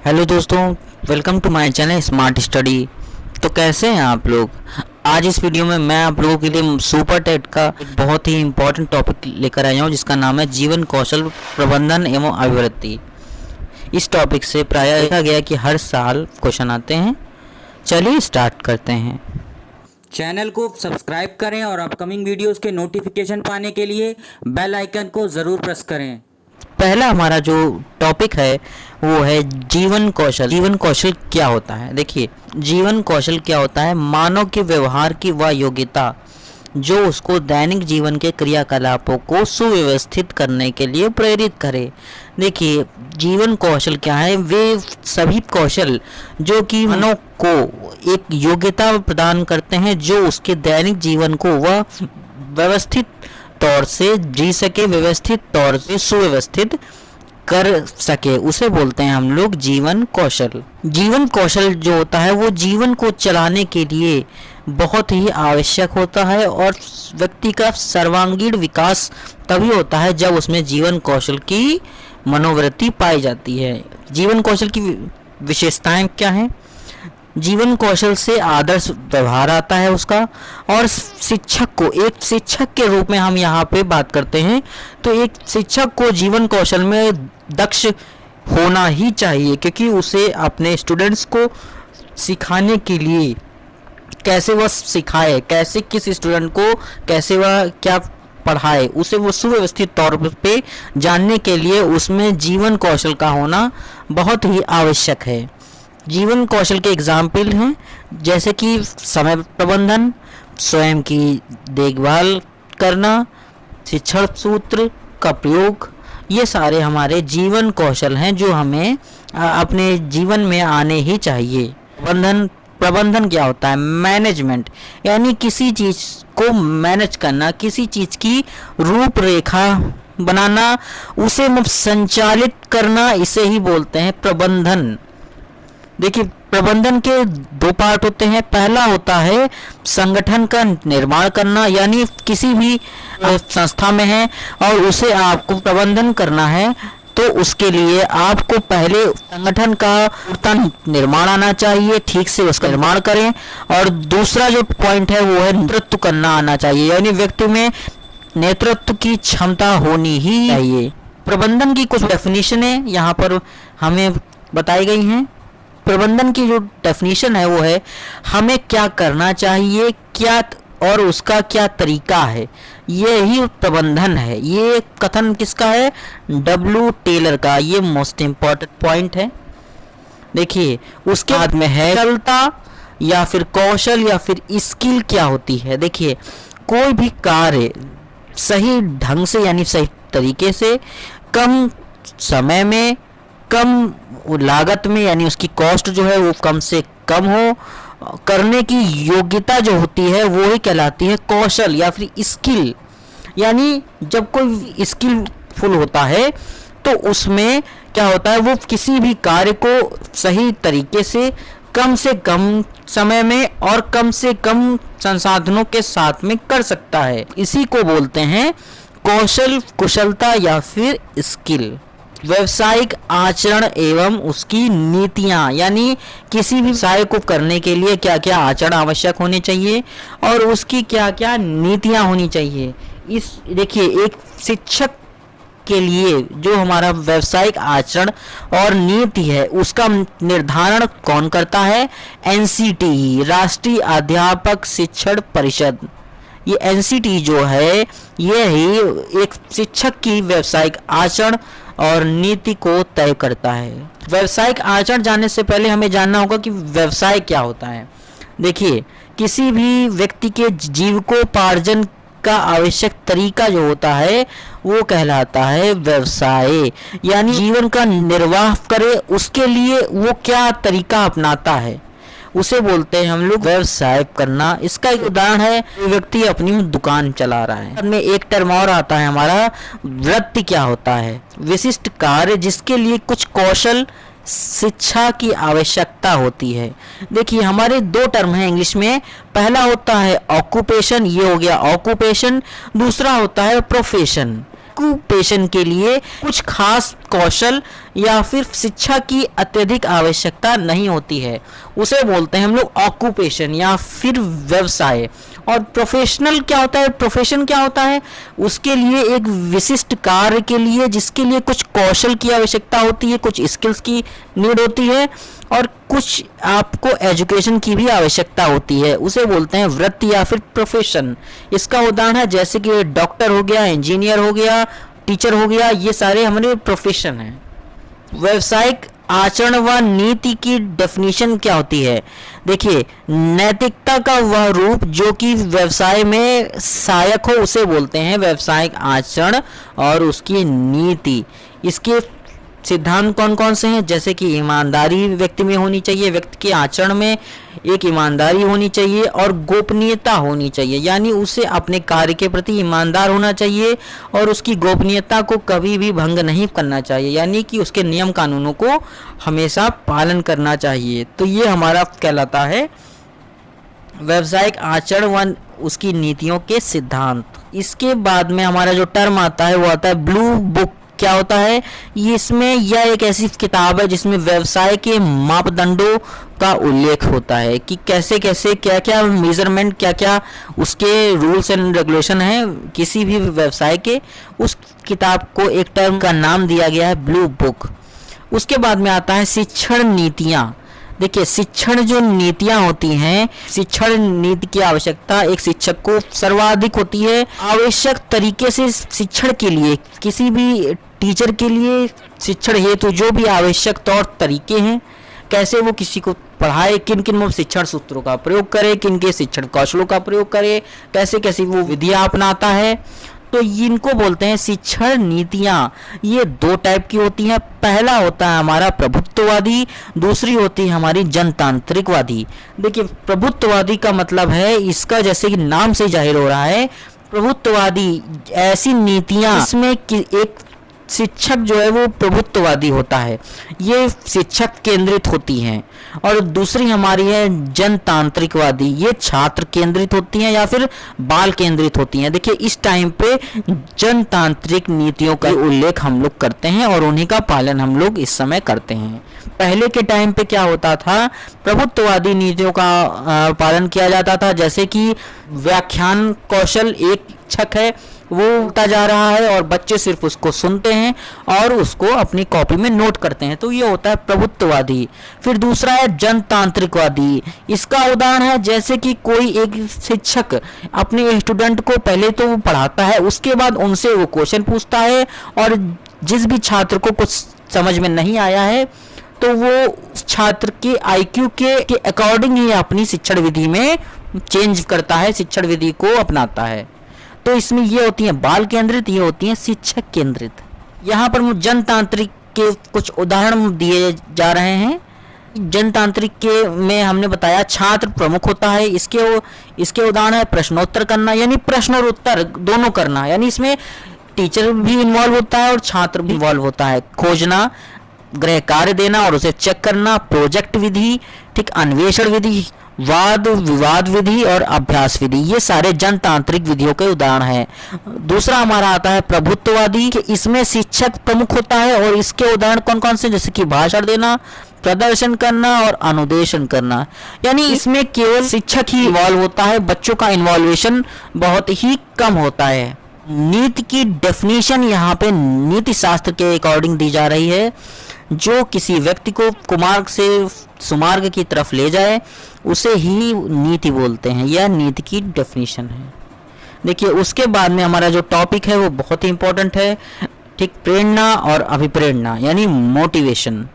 Hello दोस्तों, welcome to my channel smart study. तो कैसे हैं आप लोग। आज इस वीडियो में मैं आप लोगों के लिए सुपर टेट का एक बहुत ही इम्पोर्टेंट टॉपिक लेकर आया हूं, जिसका नाम है जीवन कौशल प्रबंधन एवं अभिवृद्धि। इस टॉपिक से प्रायः देखा गया कि हर साल क्वेश्चन आते हैं। चलिए स्टार्ट करते हैं। चैनल को सब्सक्राइब करें और अपकमिंग वीडियोस के नोटिफिकेशन पाने के लिए बेल आइकन को ज़रूर प्रेस करें। पहला हमारा जो टॉपिक है वो है जीवन कौशल। जीवन कौशल क्या होता है। देखिए, जीवन कौशल क्या होता है। मानव के व्यवहार की वह योग्यता जो उसको दैनिक जीवन के क्रियाकलापों को सुव्यवस्थित करने के लिए प्रेरित करे। देखिए, जीवन कौशल क्या है। वे सभी कौशल जो कि मानव को एक योग्यता प्रदान करते हैं जो उसके दैनिक जीवन को वह व्यवस्थित तौर से जी सके, व्यवस्थित तौर से सुव्यवस्थित कर सके, उसे बोलते हैं हम लोग जीवन कौशल। जीवन कौशल जो होता है वो जीवन को चलाने के लिए बहुत ही आवश्यक होता है और व्यक्ति का सर्वांगीण विकास तभी होता है जब उसमें जीवन कौशल की मनोवृत्ति पाई जाती है। जीवन कौशल की विशेषताएं क्या हैं। जीवन कौशल से आदर्श व्यवहार आता है उसका, और शिक्षक को एक शिक्षक के रूप में हम यहाँ पे बात करते हैं तो एक शिक्षक को जीवन कौशल में दक्ष होना ही चाहिए, क्योंकि उसे अपने स्टूडेंट्स को सिखाने के लिए कैसे वह सिखाए, कैसे किस स्टूडेंट को कैसे वह क्या पढ़ाए, उसे वो सुव्यवस्थित तौर पे जानने के लिए उसमें जीवन कौशल का होना बहुत ही आवश्यक है। जीवन कौशल के एग्जाम्पल हैं जैसे कि समय प्रबंधन, स्वयं की देखभाल करना, शिक्षण सूत्र का प्रयोग, ये सारे हमारे जीवन कौशल हैं जो हमें अपने जीवन में आने ही चाहिए। प्रबंधन क्या होता है। मैनेजमेंट यानी किसी चीज़ को मैनेज करना, किसी चीज़ की रूपरेखा बनाना, उसे संचालित करना, इसे ही बोलते हैं प्रबंधन। देखिए, प्रबंधन के दो पार्ट होते हैं। पहला होता है संगठन का निर्माण करना, यानी किसी भी संस्था में है और उसे आपको प्रबंधन करना है तो उसके लिए आपको पहले संगठन का निर्माण आना चाहिए, ठीक से उसका निर्माण करें। और दूसरा जो पॉइंट है वो है नेतृत्व करना आना चाहिए, यानी व्यक्ति में नेतृत्व की क्षमता होनी ही चाहिए। प्रबंधन की कुछ डेफिनेशनें यहाँ पर हमें बताई गई हैं। प्रबंधन की जो डेफिनेशन है वो है हमें क्या करना चाहिए, क्या और उसका क्या तरीका है, ये ही प्रबंधन है। ये कथन किसका है। डब्ल्यू टेलर का। ये मोस्ट इम्पॉर्टेंट पॉइंट है। देखिए, उसके बाद में है कौशलता या फिर कौशल या फिर स्किल क्या होती है। देखिए, कोई भी कार्य सही ढंग से यानी सही तरीके से कम समय में कम लागत में, यानी उसकी कॉस्ट जो है वो कम से कम हो, करने की योग्यता जो होती है वो ही कहलाती है कौशल या फिर स्किल। यानी जब कोई स्किलफुल होता है तो उसमें क्या होता है, वो किसी भी कार्य को सही तरीके से कम समय में और कम से कम संसाधनों के साथ में कर सकता है। इसी को बोलते हैं कौशल, कुशलता या फिर स्किल। व्यवसायिक आचरण एवं उसकी नीतियां, यानी किसी भी व्यवसाय को करने के लिए क्या क्या आचरण आवश्यक होने चाहिए और उसकी क्या क्या नीतियां होनी चाहिए। इस देखिए, एक शिक्षक के लिए जो हमारा व्यवसायिक आचरण और नीति है उसका निर्धारण कौन करता है। एनसीटी, राष्ट्रीय अध्यापक शिक्षण परिषद। ये एनसीटी जो है ये ही एक शिक्षक की व्यवसायिक आचरण और नीति को तय करता है। व्यवसायिक आचरण जानने से पहले हमें जानना होगा कि व्यवसाय क्या होता है। देखिए, किसी भी व्यक्ति के जीविकोपार्जन का आवश्यक तरीका जो होता है वो कहलाता है व्यवसाय, यानी जीवन का निर्वाह करे उसके लिए वो क्या तरीका अपनाता है उसे बोलते हैं हम लोग व्यवसाय करना। इसका एक उदाहरण है, व्यक्ति अपनी दुकान चला रहा है। में एक टर्म और आता है हमारा वृत्ति क्या होता है। विशिष्ट कार्य जिसके लिए कुछ कौशल शिक्षा की आवश्यकता होती है। देखिए, हमारे दो टर्म हैं इंग्लिश में। पहला होता है ऑक्यूपेशन, ये हो गया ऑक्यूपेशन। दूसरा होता है प्रोफेशन। ऑक्यूपेशन के लिए कुछ खास कौशल या फिर शिक्षा की अत्यधिक आवश्यकता नहीं होती है, उसे बोलते हैं हम लोग ऑक्यूपेशन या फिर व्यवसाय। और प्रोफेशनल क्या होता है, प्रोफेशन क्या होता है, उसके लिए एक विशिष्ट कार्य के लिए जिसके लिए कुछ कौशल की आवश्यकता होती है, कुछ स्किल्स की नीड होती है और कुछ आपको एजुकेशन की भी आवश्यकता होती है, उसे बोलते हैं वृत्ति या फिर प्रोफेशन। इसका उदाहरण है जैसे कि डॉक्टर हो गया, इंजीनियर हो गया, टीचर हो गया, ये सारे हमारे प्रोफेशन हैं। व्यावसायिक आचरण व नीति की डेफिनेशन क्या होती है? देखिए, नैतिकता का वह रूप जो कि व्यवसाय में सहायक हो उसे बोलते हैं व्यावसायिक आचरण और उसकी नीति। इसके सिद्धांत कौन कौन से हैं? जैसे कि ईमानदारी व्यक्ति में होनी चाहिए, व्यक्ति के आचरण में एक ईमानदारी होनी चाहिए और गोपनीयता होनी चाहिए, यानी उसे अपने कार्य के प्रति ईमानदार होना चाहिए और उसकी गोपनीयता को कभी भी भंग नहीं करना चाहिए, यानी कि उसके नियम कानूनों को हमेशा पालन करना चाहिए। तो ये हमारा कहलाता है व्यावसायिक आचरण व उसकी नीतियों के सिद्धांत। इसके बाद में हमारा जो टर्म आता है वो आता है ब्लू बुक। क्या होता है ये? इसमें यह एक ऐसी किताब है जिसमें व्यवसाय के मापदंडों का उल्लेख होता है कि कैसे कैसे क्या क्या मेजरमेंट, क्या क्या उसके रूल्स एंड रेगुलेशन है किसी भी व्यवसाय के। उस किताब को एक टर्म का नाम दिया गया है ब्लू बुक। उसके बाद में आता है शिक्षण नीतियाँ। देखिए, शिक्षण जो नीतियां होती हैं, शिक्षण नीति की आवश्यकता एक शिक्षक को सर्वाधिक होती है। आवश्यक तरीके से शिक्षण के लिए, किसी भी टीचर के लिए शिक्षण हेतु जो भी आवश्यक तौर तरीके हैं, कैसे वो किसी को पढ़ाए, किन किन वो शिक्षण सूत्रों का प्रयोग करे, किन के शिक्षण कौशलों का प्रयोग करे, कैसे कैसे वो विधियां अपनाता है, तो इनको बोलते हैं शिक्षण नीतियां। ये दो टाइप की होती हैं। पहला होता है हमारा प्रभुत्ववादी, दूसरी होती है हमारी जनतांत्रिकवादी। देखिए, प्रभुत्ववादी का मतलब है, इसका जैसे कि नाम से जाहिर हो रहा है, प्रभुत्ववादी ऐसी नीतियां इसमें एक शिक्षक जो है वो प्रभुत्ववादी होता है, ये शिक्षक केंद्रित होती हैं। और दूसरी हमारी है जनतांत्रिकवादी, ये छात्र केंद्रित होती हैं या फिर बाल केंद्रित होती हैं। देखिए, इस टाइम पे जनतांत्रिक नीतियों का उल्लेख हम लोग करते हैं और उन्हीं का पालन हम लोग इस समय करते हैं। पहले के टाइम पे क्या होता था, प्रभुत्ववादी नीतियों का पालन किया जाता था, जैसे कि व्याख्यान कौशल एक शिक्षक है वो होता जा रहा है और बच्चे सिर्फ उसको सुनते हैं और उसको अपनी कॉपी में नोट करते हैं, तो ये होता है प्रभुत्ववादी। फिर दूसरा है जनतांत्रिकवादी। इसका उदाहरण है जैसे कि कोई एक शिक्षक अपने स्टूडेंट को पहले तो वो पढ़ाता है, उसके बाद उनसे वो क्वेश्चन पूछता है और जिस भी छात्र को कुछ समझ में नहीं आया है तो वो छात्र के आईक्यू के अकॉर्डिंग ही अपनी शिक्षण विधि में चेंज करता है, शिक्षण विधि को अपनाता है। तो इसमें ये होती हैं बाल केंद्रित, ये होती हैं शिक्षक केंद्रित। यहाँ पर जनतांत्रिक के कुछ उदाहरण दिए जा रहे हैं। जनतांत्रिक के में हमने बताया छात्र प्रमुख होता है, इसके उदाहरण है प्रश्नोत्तर करना, यानी प्रश्न और उत्तर दोनों करना, यानी इसमें टीचर भी इन्वॉल्व होता है और छात्र भी इन्वॉल्व होता है। खोजना, गृह कार्य देना और उसे चेक करना, प्रोजेक्ट विधि, ठीक, अन्वेषण विधि, वाद विवाद विधि और अभ्यास विधि, ये सारे जनतांत्रिक विधियों के उदाहरण हैं। दूसरा हमारा आता है प्रभुत्ववादी, कि इसमें शिक्षक प्रमुख होता है और इसके उदाहरण कौन कौन से, जैसे कि भाषण देना, प्रदर्शन करना और अनुदेशन करना, यानी इसमें केवल शिक्षक ही इन्वॉल्व होता है, बच्चों का इन्वॉल्वेशन बहुत ही कम होता है। नीति की डेफिनेशन यहाँ पे नीति शास्त्र के अकॉर्डिंग दी जा रही है, जो किसी व्यक्ति को कुमार्ग से सुमार्ग की तरफ ले जाए उसे ही नीति बोलते हैं। यह नीति की डेफिनेशन है। देखिए, उसके बाद में हमारा जो टॉपिक है वो बहुत ही इंपॉर्टेंट है, ठीक, प्रेरणा और अभिप्रेरणा यानी मोटिवेशन।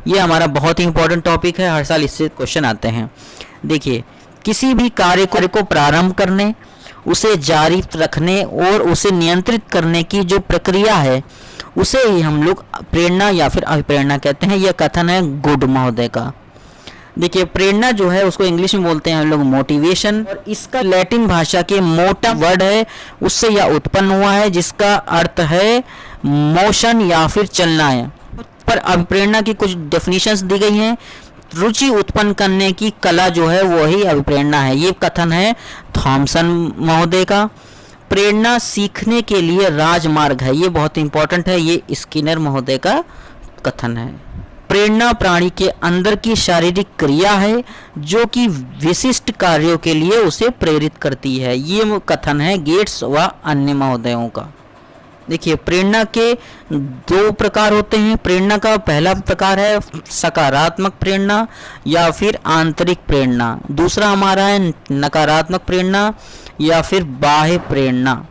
ये हमारा बहुत ही इंपॉर्टेंट टॉपिक है, हर साल इससे क्वेश्चन आते हैं। देखिए, किसी भी कार्य को प्रारंभ करने, उसे जारी रखने और उसे नियंत्रित करने की जो प्रक्रिया है उसे ही हम लोग प्रेरणा या फिर अभिप्रेरणा कहते हैं। यह कथन है गुड महोदय का। देखिए, प्रेरणा जो है उसको इंग्लिश में बोलते हैं हम लोग मोटिवेशन, और इसका लैटिन भाषा के मोटा वर्ड है उससे यह उत्पन्न हुआ है, जिसका अर्थ है मोशन या फिर चलना है। पर अभिप्रेरणा की कुछ डेफिनेशंस दी गई हैं। रुचि उत्पन्न करने की कला जो है वही अभिप्रेरणा है। ये कथन है थॉमसन महोदय का। प्रेरणा सीखने के लिए राजमार्ग है। ये बहुत इंपॉर्टेंट है, ये स्किनर महोदय का कथन है। प्रेरणा प्राणी के अंदर की शारीरिक क्रिया है जो कि विशिष्ट कार्यों के लिए उसे प्रेरित करती है। ये कथन है गेट्स व अन्य महोदयों का। देखिए, प्रेरणा के दो प्रकार होते हैं। प्रेरणा का पहला प्रकार है सकारात्मक प्रेरणा या फिर आंतरिक प्रेरणा। दूसरा हमारा है नकारात्मक प्रेरणा या फिर बाह्य प्रेरणा।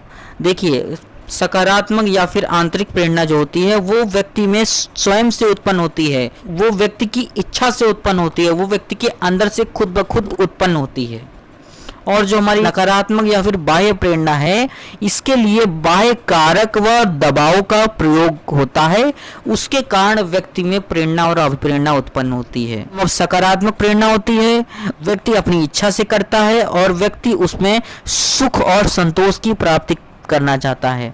देखिए, सकारात्मक या फिर आंतरिक प्रेरणा जो होती है वो व्यक्ति में स्वयं से उत्पन्न होती है, वो व्यक्ति की इच्छा से उत्पन्न होती है, वो व्यक्ति के अंदर से खुद ब खुद उत्पन्न होती है। और जो हमारी नकारात्मक या फिर बाह्य प्रेरणा है, इसके लिए बाह्य कारक व दबाव का प्रयोग होता है, उसके कारण व्यक्ति में प्रेरणा और अभिप्रेरणा उत्पन्न होती है। अब सकारात्मक प्रेरणा होती है, व्यक्ति अपनी इच्छा से करता है और व्यक्ति उसमें सुख और संतोष की प्राप्ति करना चाहता है।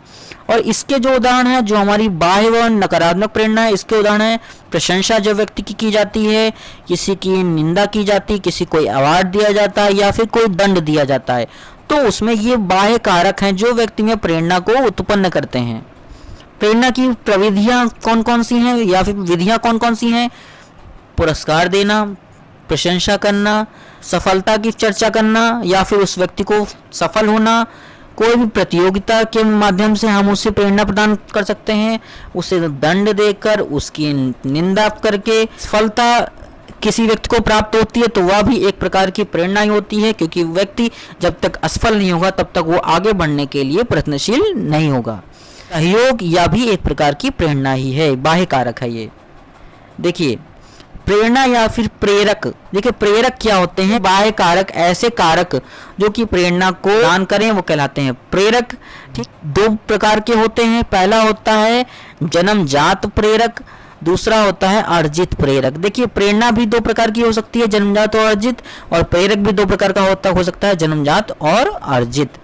और इसके जो उदाहरण है, जो हमारी बाह्य व नकारात्मक प्रेरणा है, इसके उदाहरण है प्रशंसा जो व्यक्ति की जाती है, किसी की निंदा की जाती है, किसी को अवार्ड दिया जाता है या फिर कोई दंड दिया जाता है, तो उसमें ये बाह्य कारक हैं जो व्यक्ति में प्रेरणा को उत्पन्न करते हैं। प्रेरणा की प्रविधियां कौन कौन सी हैं या फिर विधियां कौन कौन सी हैं? पुरस्कार देना, प्रशंसा करना, सफलता की चर्चा करना या फिर उस व्यक्ति को सफल होना, कोई भी प्रतियोगिता के माध्यम से हम उसे प्रेरणा प्रदान कर सकते हैं, उसे दंड देकर, उसकी निंदा करके। सफलता किसी व्यक्ति को प्राप्त होती है तो वह भी एक प्रकार की प्रेरणा ही होती है, क्योंकि व्यक्ति जब तक असफल नहीं होगा तब तक वो आगे बढ़ने के लिए प्रयत्नशील नहीं होगा। सहयोग या भी एक प्रकार की प्रेरणा ही है, बाह्य कारक है ये। देखिए, प्रेरणा या फिर प्रेरक। देखिए, प्रेरक क्या होते हैं? बाह्य कारक, ऐसे कारक जो कि प्रेरणा को दान करें, वो कहलाते हैं प्रेरक। ठीक, दो प्रकार के होते हैं। पहला होता है जन्मजात प्रेरक, दूसरा होता है अर्जित प्रेरक। देखिए, प्रेरणा भी दो प्रकार की हो सकती है, जन्मजात और अर्जित, और प्रेरक भी दो प्रकार का हो सकता है, जन्मजात और अर्जित।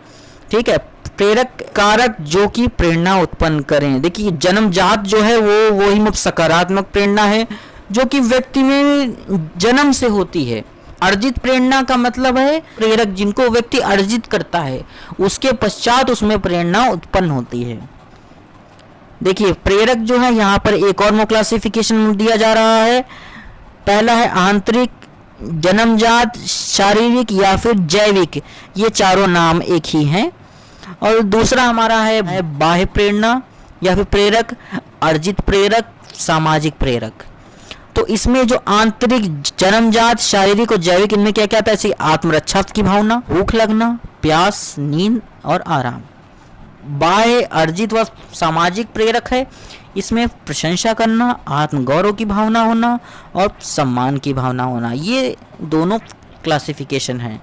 ठीक है, प्रेरक कारक जो कि प्रेरणा उत्पन्न करें। देखिए, जन्मजात जो है वो वही सकारात्मक प्रेरणा है जो कि व्यक्ति में जन्म से होती है। अर्जित प्रेरणा का मतलब है प्रेरक जिनको व्यक्ति अर्जित करता है, उसके पश्चात उसमें प्रेरणा उत्पन्न होती है। देखिए, प्रेरक जो है यहाँ पर एक और क्लासिफिकेशन दिया जा रहा है। पहला है आंतरिक, जन्मजात, शारीरिक या फिर जैविक, ये चारों नाम एक ही हैं। और दूसरा हमारा है बाह्य प्रेरणा या फिर प्रेरक, अर्जित प्रेरक, सामाजिक प्रेरक। तो इसमें जो आंतरिक, जन्मजात, शारीरिक और जैविक, इनमें क्या क्या आता है? जैसे आत्मरक्षा की भावना, भूख लगना, प्यास, नींद और आराम। बाह्य, अर्जित व सामाजिक प्रेरक है, इसमें प्रशंसा करना, आत्मगौरव की भावना होना और सम्मान की भावना होना, ये दोनों क्लासिफिकेशन है।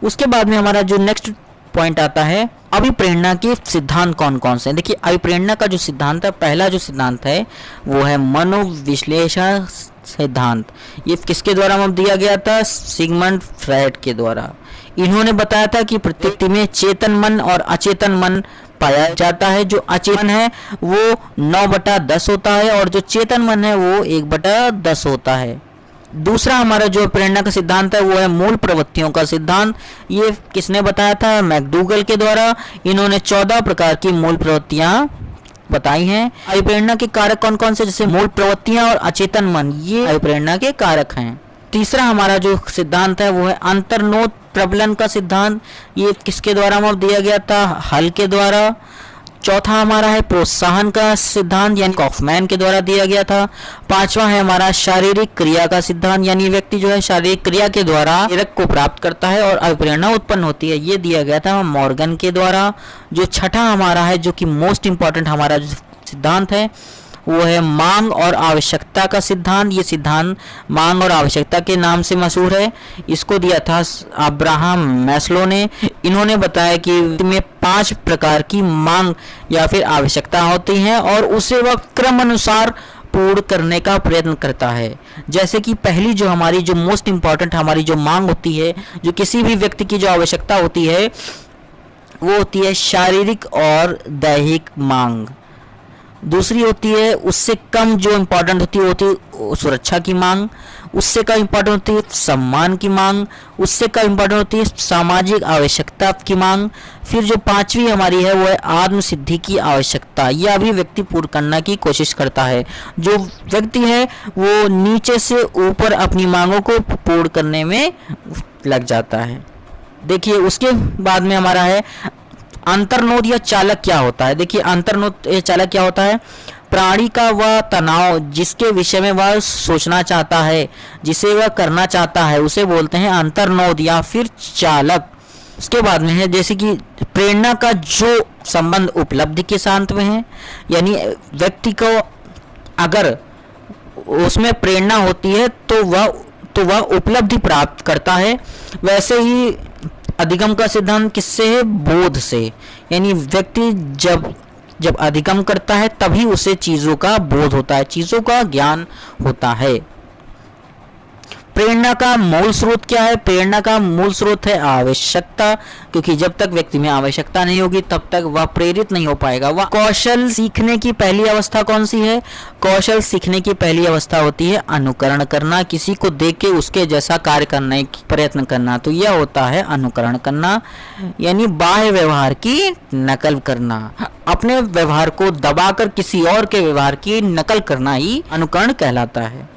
उसके बाद में हमारा जो नेक्स्ट पॉइंट आता है, अभिप्रेरणा के सिद्धांत कौन कौन से हैं। देखिए, अभिप्रेरणा का जो सिद्धांत है, पहला जो सिद्धांत है वो है मनोविश्लेषण सिद्धांत। ये किसके द्वारा हमें दिया गया था? सिगमंड फ्रायड के द्वारा। इन्होंने बताया था कि प्रकृति में चेतन मन और अचेतन मन पाया जाता है। जो अचेतन है वो 9/10 होता है और जो चेतन मन है वो 1/10 होता है। दूसरा हमारा जो प्रेरणा का सिद्धांत है वो है मूल प्रवृत्तियों का सिद्धांत। ये किसने बताया था? मैकडूगल के द्वारा। इन्होंने 14 प्रकार की मूल प्रवृत्तियां बताई हैं। अभिप्रेरणा के कारक कौन कौन से? जैसे मूल प्रवृत्तियां और अचेतन मन, ये अभिप्रेरणा के कारक हैं। तीसरा हमारा जो सिद्धांत है वो है अंतर्नोद प्रबलन का सिद्धांत। ये किसके द्वारा हमें दिया गया था? हल के द्वारा। चौथा हमारा है प्रोत्साहन का सिद्धांत, यानी कॉफमैन के द्वारा दिया गया था। पांचवा है हमारा शारीरिक क्रिया का सिद्धांत, यानी व्यक्ति जो है शारीरिक क्रिया के द्वारा प्रेरक को प्राप्त करता है और अभिप्रेरणा उत्पन्न होती है, ये दिया गया था मॉर्गन के द्वारा। जो छठा हमारा है, जो कि मोस्ट इंपॉर्टेंट हमारा जो सिद्धांत है, वो है मांग और आवश्यकता का सिद्धांत। ये सिद्धांत मांग और आवश्यकता के नाम से मशहूर है। इसको दिया था अब्राहम मैस्लो ने। इन्होंने बताया कि में 5 प्रकार की मांग या फिर आवश्यकता होती हैं और उसे वह क्रम अनुसार पूर्ण करने का प्रयत्न करता है। जैसे कि पहली जो हमारी जो मोस्ट इंपॉर्टेंट हमारी जो मांग होती है, जो किसी भी व्यक्ति की जो आवश्यकता होती है, वो होती है शारीरिक और दैहिक मांग। दूसरी होती है उससे कम जो इम्पोर्टेंट होती है सुरक्षा की मांग, उससे कम इम्पोर्टेंट होती है सम्मान की मांग, उससे कम इम्पोर्टेंट होती है सामाजिक आवश्यकता की मांग। फिर जो पांचवी हमारी है वो है आत्म सिद्धि की आवश्यकता। यह भी व्यक्ति पूर्ण करने की कोशिश करता है। जो व्यक्ति है वो नीचे से ऊपर अपनी मांगों को पूर्ण करने में लग जाता है। देखिए उसके बाद में हमारा है अंतर्नोद या चालक क्या होता है। देखिए अंतर्नोद या चालक क्या होता है, प्राणी का वह तनाव जिसके विषय में वह सोचना चाहता है, जिसे वह करना चाहता है, उसे बोलते हैं अंतर्नोद या फिर चालक। उसके बाद में है जैसे कि प्रेरणा का जो संबंध उपलब्धि के साथ में है, यानी व्यक्ति को अगर उसमें प्रेरणा होती है तो वह उपलब्धि प्राप्त करता है। वैसे ही अधिगम का सिद्धांत किससे है, बोध से, यानी व्यक्ति जब अधिगम करता है तभी उसे चीजों का बोध होता है, चीजों का ज्ञान होता है। प्रेरणा का मूल स्रोत क्या है, प्रेरणा का मूल स्रोत है आवश्यकता, क्योंकि जब तक व्यक्ति में आवश्यकता नहीं होगी तब तक वह प्रेरित नहीं हो पाएगा। वह कौशल सीखने की पहली अवस्था कौन सी है, कौशल सीखने की पहली अवस्था होती है अनुकरण करना, किसी को देख के उसके जैसा कार्य करने की प्रयत्न करना, तो यह होता है अनुकरण करना, यानी बाह्य व्यवहार की नकल करना। अपने व्यवहार को दबाकर किसी और के व्यवहार की नकल करना ही अनुकरण कहलाता है।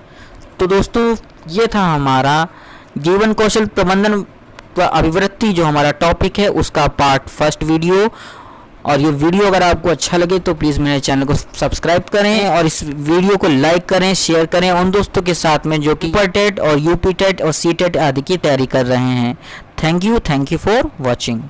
तो दोस्तों ये था हमारा जीवन कौशल प्रबंधन व अभिवृत्ति जो हमारा टॉपिक है उसका पार्ट फर्स्ट वीडियो। और ये वीडियो अगर आपको अच्छा लगे तो प्लीज़ मेरे चैनल को सब्सक्राइब करें और इस वीडियो को लाइक करें, शेयर करें उन दोस्तों के साथ में जो कि सुपर टेट और यूपी टेट और सी टेट आदि की तैयारी कर रहे हैं। Thank you for watching.